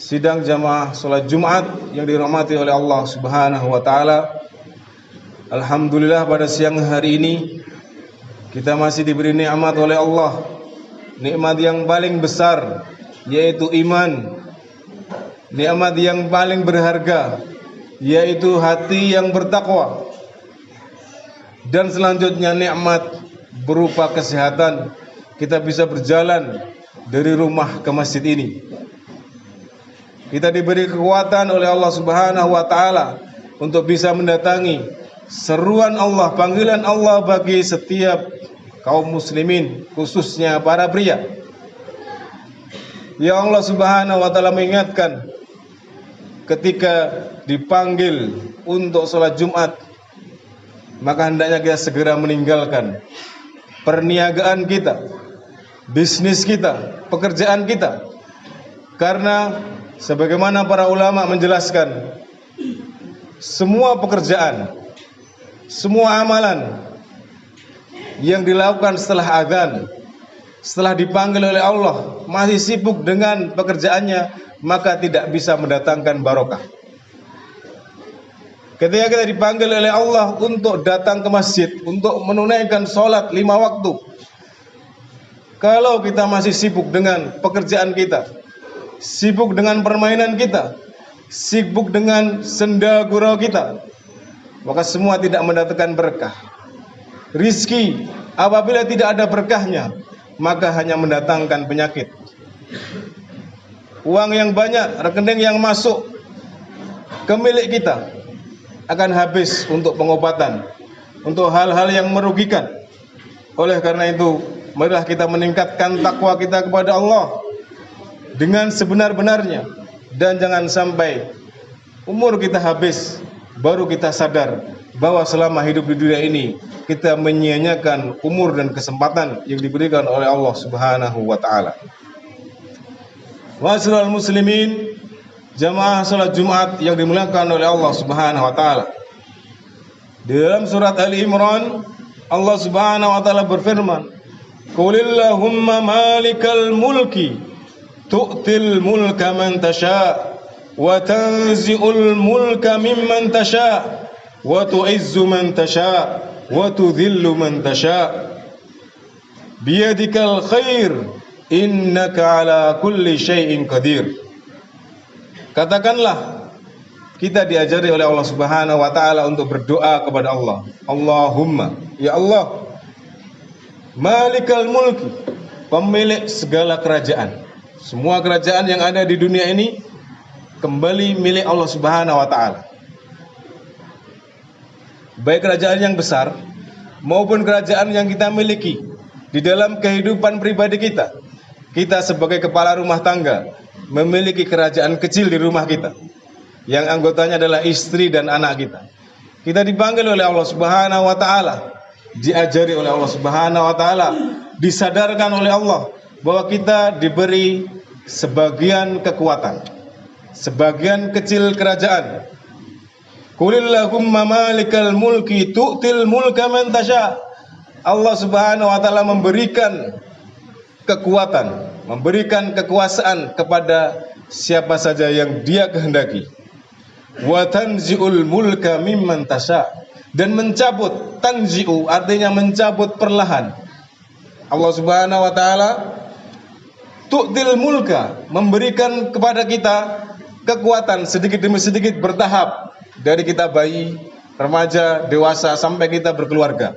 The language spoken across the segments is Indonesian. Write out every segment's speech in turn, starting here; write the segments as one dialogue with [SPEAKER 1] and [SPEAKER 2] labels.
[SPEAKER 1] sidang jamaah salat Jumat yang dirahmati oleh Allah Subhanahu wa taala. Alhamdulillah pada siang hari ini kita masih diberi nikmat oleh Allah. Nikmat yang paling besar yaitu iman. Nikmat yang paling berharga yaitu hati yang bertakwa. Dan selanjutnya nikmat berupa kesehatan. Kita bisa berjalan dari rumah ke masjid ini. Kita diberi kekuatan oleh Allah Subhanahu wa taala untuk bisa mendatangi seruan Allah, panggilan Allah bagi setiap kaum muslimin, khususnya para pria. Ya Allah Subhanahu wa taala mengingatkan ketika dipanggil untuk sholat Jumat, maka hendaknya kita segera meninggalkan perniagaan kita, bisnis kita, pekerjaan kita. Karena sebagaimana para ulama menjelaskan, semua pekerjaan, semua amalan yang dilakukan setelah azan, setelah dipanggil oleh Allah, masih sibuk dengan pekerjaannya, maka tidak bisa mendatangkan barokah. Ketika kita dipanggil oleh Allah untuk datang ke masjid, untuk menunaikan sholat 5 waktu, kalau kita masih sibuk dengan pekerjaan kita, sibuk dengan permainan kita, sibuk dengan senda gurau kita, maka semua tidak mendatangkan berkah. Rizki apabila tidak ada berkahnya, maka hanya mendatangkan penyakit. Uang yang banyak, rekening yang masuk ke milik kita akan habis untuk pengobatan, untuk hal-hal yang merugikan. Oleh karena itu, marilah kita meningkatkan takwa kita kepada Allah dengan sebenar-benarnya. Dan jangan sampai umur kita habis baru kita sadar bahwa selama hidup di dunia ini kita menyia-nyiakan umur dan kesempatan yang diberikan oleh Allah Subhanahu wa taala. Wa'asyiral muslimin, jamaah salat Jumat yang dimuliakan oleh Allah Subhanahu wa taala. Di dalam surat Ali Imran, Allah Subhanahu wa taala berfirman, "Qulillahumma malikal mulki tu'til mulka man tasha' wa tanzi'ul mulka mimman tasha' wa tu'izzu man tasha' wa tudhillu man tasha' biyadikal khair innaka ala kulli syai'in qadir." Katakanlah, kita diajari oleh Allah Subhanahu wa taala untuk berdoa kepada Allah. Allahumma, ya Allah, malikal mulki, pemilik segala kerajaan. Semua kerajaan yang ada di dunia ini kembali milik Allah Subhanahu wa taala. Baik kerajaan yang besar maupun kerajaan yang kita miliki di dalam kehidupan pribadi kita. Kita sebagai kepala rumah tangga memiliki kerajaan kecil di rumah kita yang anggotanya adalah istri dan anak kita. Kita dipanggil oleh Allah Subhanahu wa taala, diajari oleh Allah Subhanahu wa taala, disadarkan oleh Allah bahwa kita diberi sebagian kekuatan, sebagian kecil kerajaan. Qulillahumma malikal mulki tu'til mulka man tasha'. Allah Subhanahu wa taala memberikan kekuatan, memberikan kekuasaan kepada siapa saja yang Dia kehendaki. Wa tanzi'ul mulka mimman tasha', dan mencabut, tanzi'u artinya mencabut perlahan. Allah Subhanahu wa taala tu'til mulka, memberikan kepada kita kekuatan sedikit demi sedikit bertahap, dari kita bayi, remaja, dewasa sampai kita berkeluarga.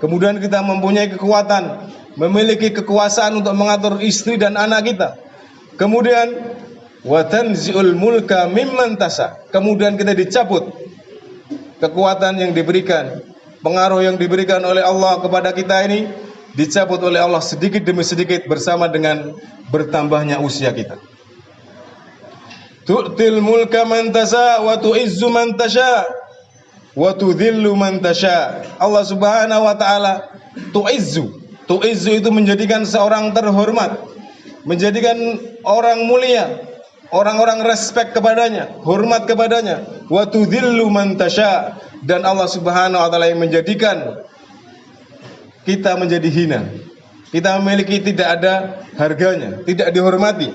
[SPEAKER 1] Kemudian kita mempunyai kekuatan, memiliki kekuasaan untuk mengatur istri dan anak kita. Kemudian wa tanzi'ul mulka mimman tasha', kemudian kita dicabut kekuatan yang diberikan, pengaruh yang diberikan oleh Allah kepada kita ini dicabut oleh Allah sedikit demi sedikit bersama dengan bertambahnya usia kita. Tu'til mulka man tasha' wa tu'izzu man tasha' wa tudhillu man tasha'. Allah Subhanahu wa taala tu'izzu. Tu'izzu itu menjadikan seorang terhormat, menjadikan orang mulia, orang-orang respect kepadanya, hormat kepadanya. Wa tudhillu man tasha', dan Allah Subhanahu wa taala yang menjadikan kita menjadi hina. Kita memiliki tidak ada harganya, tidak dihormati.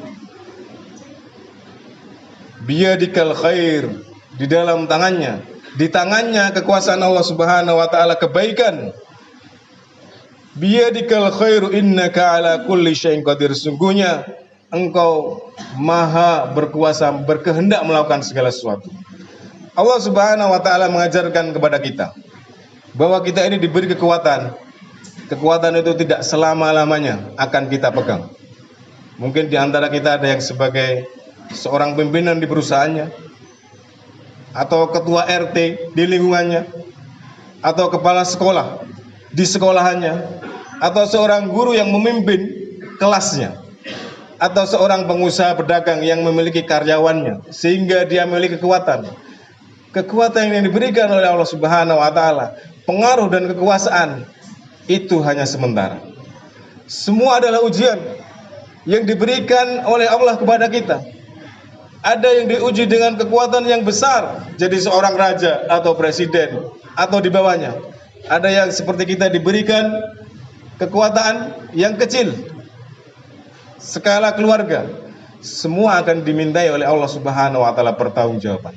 [SPEAKER 1] biyadikal khair, di dalam tangannya, di tangannya kekuasaan Allah Subhanahu wa taala kebaikan. Biyadikal khairu innaka ala kulli syai'in qadir, sungguhnya engkau maha berkuasa, berkehendak melakukan segala sesuatu. Allah Subhanahu wa taala mengajarkan kepada kita bahwa kita ini diberi kekuatan. Kekuatan itu tidak selama-lamanya akan kita pegang. Mungkin di antara kita ada yang sebagai seorang pimpinan di perusahaannya, atau ketua RT di lingkungannya, atau kepala sekolah di sekolahannya, atau seorang guru yang memimpin kelasnya, atau seorang pengusaha pedagang yang memiliki karyawannya sehingga dia memiliki kekuatan. Kekuatan yang diberikan oleh Allah Subhanahu wa taala, pengaruh dan kekuasaan itu hanya sementara. Semua adalah ujian yang diberikan oleh Allah kepada kita. Ada yang diuji dengan kekuatan yang besar, jadi seorang raja atau presiden atau di bawahnya. Ada yang seperti kita diberikan kekuatan yang kecil, skala keluarga. Semua akan dimintai oleh Allah Subhanahu wa taala pertanggungjawaban.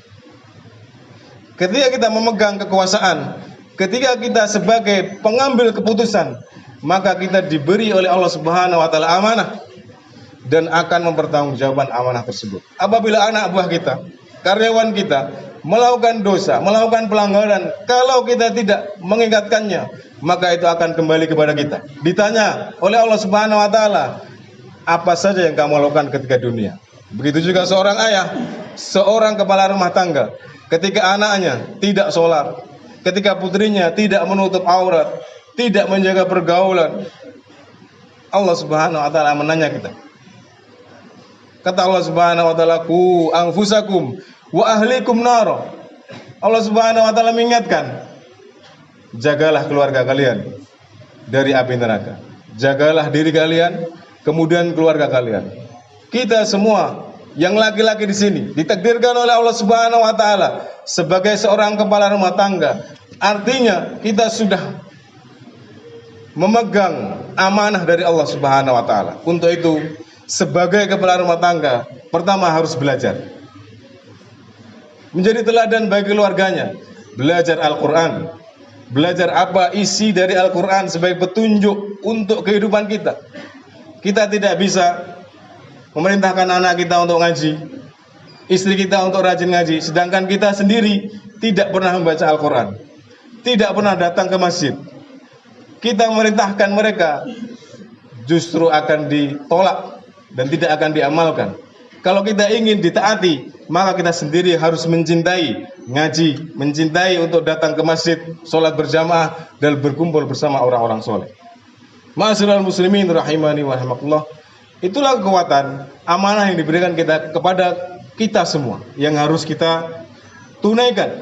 [SPEAKER 1] Ketika kita memegang kekuasaan, ketika kita sebagai pengambil keputusan, maka kita diberi oleh Allah Subhanahu wa taala amanah dan akan mempertanggungjawabkan amanah tersebut. Apabila anak buah kita, karyawan kita melakukan dosa, melakukan pelanggaran, kalau kita tidak mengingatkannya, maka itu akan kembali kepada kita. Ditanya oleh Allah Subhanahu wa taala, apa saja yang kamu lakukan ketika dunia? Begitu juga seorang ayah, seorang kepala rumah tangga, ketika anaknya tidak sholat, ketika putrinya tidak menutup aurat, tidak menjaga pergaulan, Allah Subhanahu wa taala menanya kita. Kata Allah Subhanahu wa taala, "Qu anfusakum wa ahlikum nar." Allah Subhanahu wa taala mengingatkan, jagalah keluarga kalian dari api neraka. Jagalah diri kalian, kemudian keluarga kalian. Kita semua yang laki-laki di sini ditakdirkan oleh Allah Subhanahu wa taala sebagai seorang kepala rumah tangga. Artinya kita sudah memegang amanah dari Allah Subhanahu wa taala. Untuk itu, sebagai kepala rumah tangga, pertama harus belajar. Menjadi teladan bagi keluarganya. Belajar Al-Quran. Belajar apa isi dari Al-Quran sebagai petunjuk untuk kehidupan kita. Kita tidak bisa memerintahkan anak kita untuk ngaji, istri kita untuk rajin ngaji, sedangkan kita sendiri tidak pernah membaca Al-Quran, tidak pernah datang ke masjid. Kita memerintahkan mereka, justru akan ditolak dan tidak akan diamalkan. Kalau kita ingin ditaati, maka kita sendiri harus mencintai ngaji, mencintai untuk datang ke masjid, sholat berjamaah, dan berkumpul bersama orang-orang soleh. Ma'asyiral muslimin rahimani wa rahimakumullah. Itulah kekuatan amanah yang diberikan kita kepada kita semua, yang harus kita tunaikan.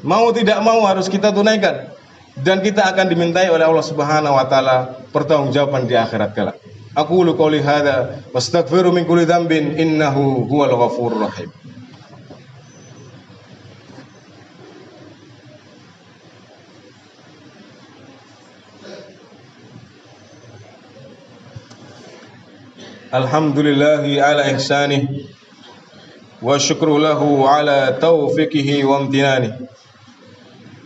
[SPEAKER 1] Mau tidak mau harus kita tunaikan, dan kita akan dimintai oleh Allah Subhanahu wa taala pertanggungjawaban di akhirat kelak. Aqulu qouli hadza wastaghfiru min kulli dzambin innahu huwal ghafurur rahim. Alhamdulillahi ala ihsanih wa syukru lahu ala taufiqihi wa amtinani.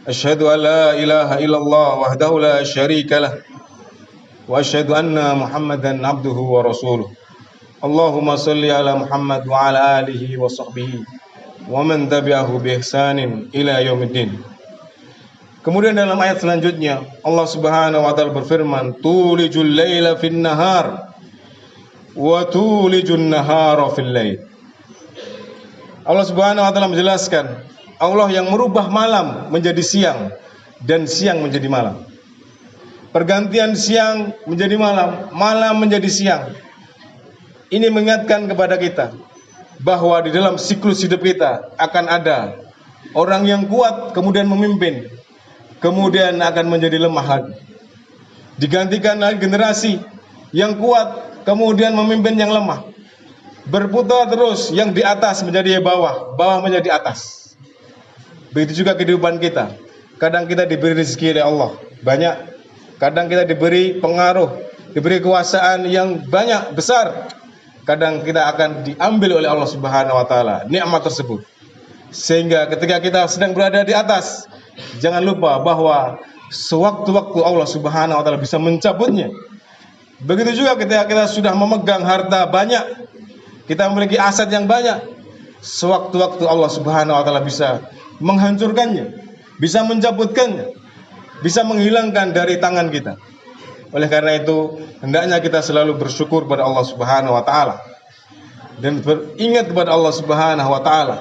[SPEAKER 1] Asyhadu an la ilaha illallah wahdahu la syarika lah wa asyhadu anna Muhammadan abduhu wa rasuluh. Allahumma salli ala Muhammad wa ala alihi wa sahbihi wa man tabi'ahu bi ihsanin ila yaumiddin. Kemudian dalam ayat selanjutnya Allah Subhanahu wa taala berfirman, tulijul laila fin nahar wa tulijun nahara fil lail. Allah Subhanahu wa taala menjelaskan, Allah yang merubah malam menjadi siang dan siang menjadi malam. Pergantian siang menjadi malam, malam menjadi siang. Ini mengingatkan kepada kita bahwa di dalam siklus hidup kita akan ada orang yang kuat kemudian memimpin, kemudian akan menjadi lemah lagi. Digantikan lagi generasi yang kuat kemudian memimpin yang lemah. Berputar terus, yang di atas menjadi bawah, bawah menjadi atas. Begitu juga kehidupan kita. Kadang kita diberi rezeki oleh Allah banyak, kadang kita diberi pengaruh, diberi kekuasaan yang banyak, besar. kadang kita akan diambil oleh Allah Subhanahu wa taala nikmat tersebut. Sehingga ketika kita sedang berada di atas, jangan lupa bahwa sewaktu-waktu Allah Subhanahu wa taala bisa mencabutnya. Begitu juga ketika kita sudah memegang harta banyak, kita memiliki aset yang banyak, sewaktu-waktu Allah Subhanahu wa taala bisa menghancurkannya, bisa mencabutkannya, bisa menghilangkan dari tangan kita. Oleh karena itu, hendaknya kita selalu bersyukur kepada Allah Subhanahu wa taala dan beringat kepada Allah Subhanahu wa taala.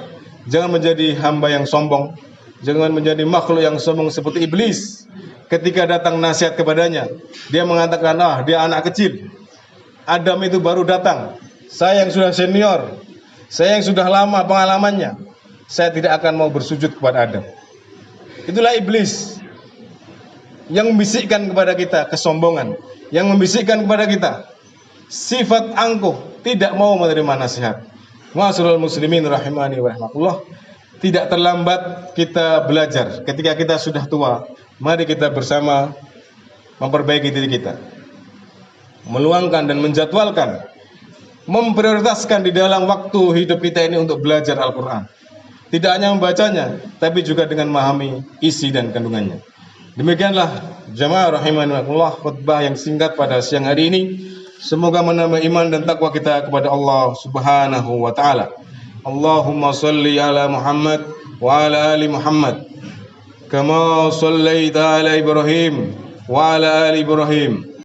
[SPEAKER 1] Jangan menjadi hamba yang sombong, jangan menjadi makhluk yang sombong seperti iblis. Ketika datang nasihat kepadanya, dia mengatakan, dia anak kecil. Adam itu baru datang. Saya yang sudah senior, saya yang sudah lama pengalamannya, saya tidak akan mau bersujud kepada Adam. Itulah iblis yang membisikkan kepada kita kesombongan, yang membisikkan kepada kita sifat angkuh, tidak mau menerima nasihat. Ma'asyiral muslimin rahimani wa rahimakumullah, tidak terlambat kita belajar. Ketika kita sudah tua, mari kita bersama memperbaiki diri kita, meluangkan dan menjadwalkan, memprioritaskan di dalam waktu hidup kita ini untuk belajar Al-Quran. Tidak hanya membacanya, tapi juga dengan memahami isi dan kandungannya. Demikianlah jamaah rahimani wa rahimakumullah, khutbah yang singkat pada siang hari ini. Semoga menambah iman dan takwa kita kepada Allah Subhanahu wa taala. Allahumma shalli ala Muhammad wa ala ali Muhammad kama shallaita ala Ibrahim wa ala ali Ibrahim